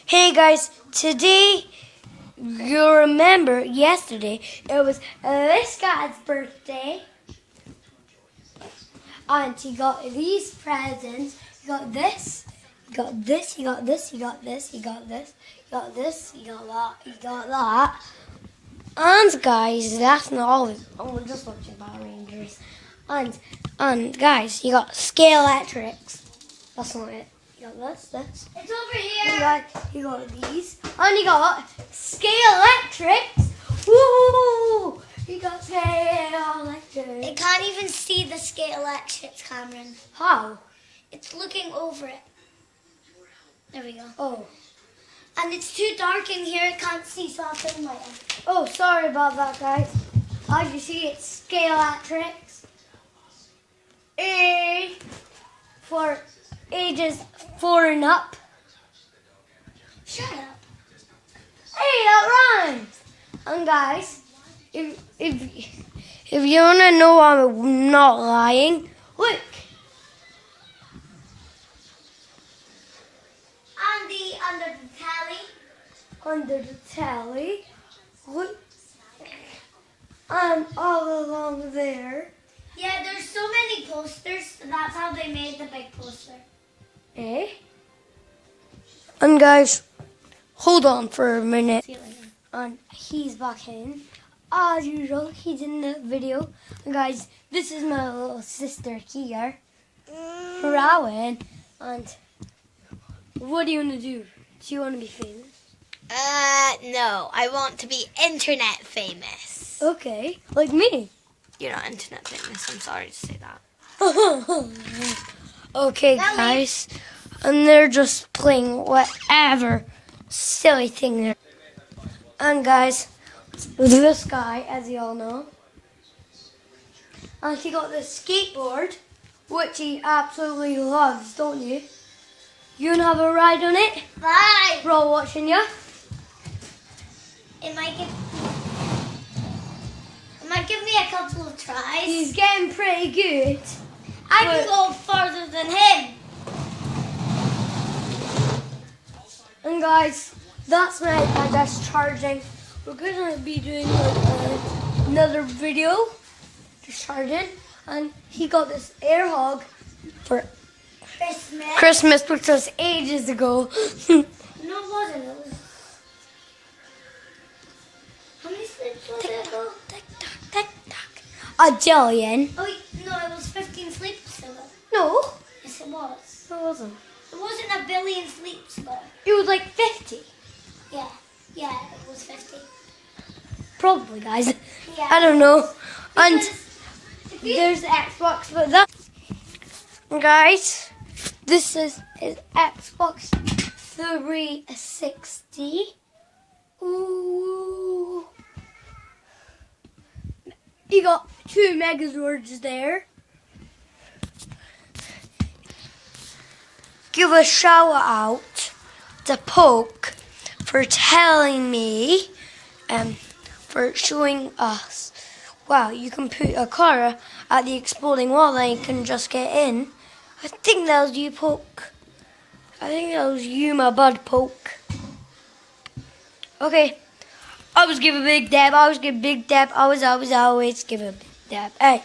Hey guys, today you remember yesterday it was this guy's birthday and he got these presents. He got this, he got this, he got this, he got this, he got this, he got this, he got that, he got that. And guys, that's not all of it. Oh, we're just watching Power Rangers. And guys, you got Scale Electrics. That's not it. You got this. It's over here. You got these. And you got Scale Electrics. Woo! You got Scale Electrics. It can't even see the Scale Electrics, Cameron. How? It's looking over it. There we go. Oh. And it's too dark in here. It can't see, so I'll turn my light on. Oh, sorry about that, guys. As you see, it's Scale Electrics. A for ages 4 and up. Shut up. Hey, that rhymes. And guys, if you wanna know I'm not lying, look. Under the telly. Under the telly, look, and all along there. Yeah, there's so many posters. That's how they made the big poster. Eh? And guys, hold on for a minute. See you later. And he's back in. As usual, he's in the video. And guys, this is my little sister here, Rowan. And what do you want to do? Do you want to be famous? No. I want to be internet famous. Okay, like me. You're not internet famous. I'm sorry to say that. Okay, guys. And they're just playing whatever silly thing there. And guys, this guy, as you all know, and he got this skateboard, which he absolutely loves, don't you? You gonna have a ride on it? Bye. We're all watching you. It might give me a couple of tries. He's getting pretty good. I can go farther than him. And guys, that's my iPad that's charging. We're gonna be doing like another video just charging. And he got this air hog for Christmas, which was ages ago. No, it wasn't. It was. How many sleeps was it ago? A jillion. Oh, no, it was 15 sleeps ago. No, Yes, it was. it wasn't. It wasn't a billion sleeps ago. It was like 50. Yeah, it was 50. Probably, guys. Yeah. I don't know. And If you- there's the Xbox, but that. Guys, this is his Xbox 360. Ooh. You got 2 Megazords there. Give a shout out to Poke for telling me, for showing us. Wow, you can put a car at the exploding wall and you can just get in. I think that was you, Poke. I think that was you, my bud, Poke. Okay. Always give a big dab. Always give a big dab. Always give a big dab. Hey.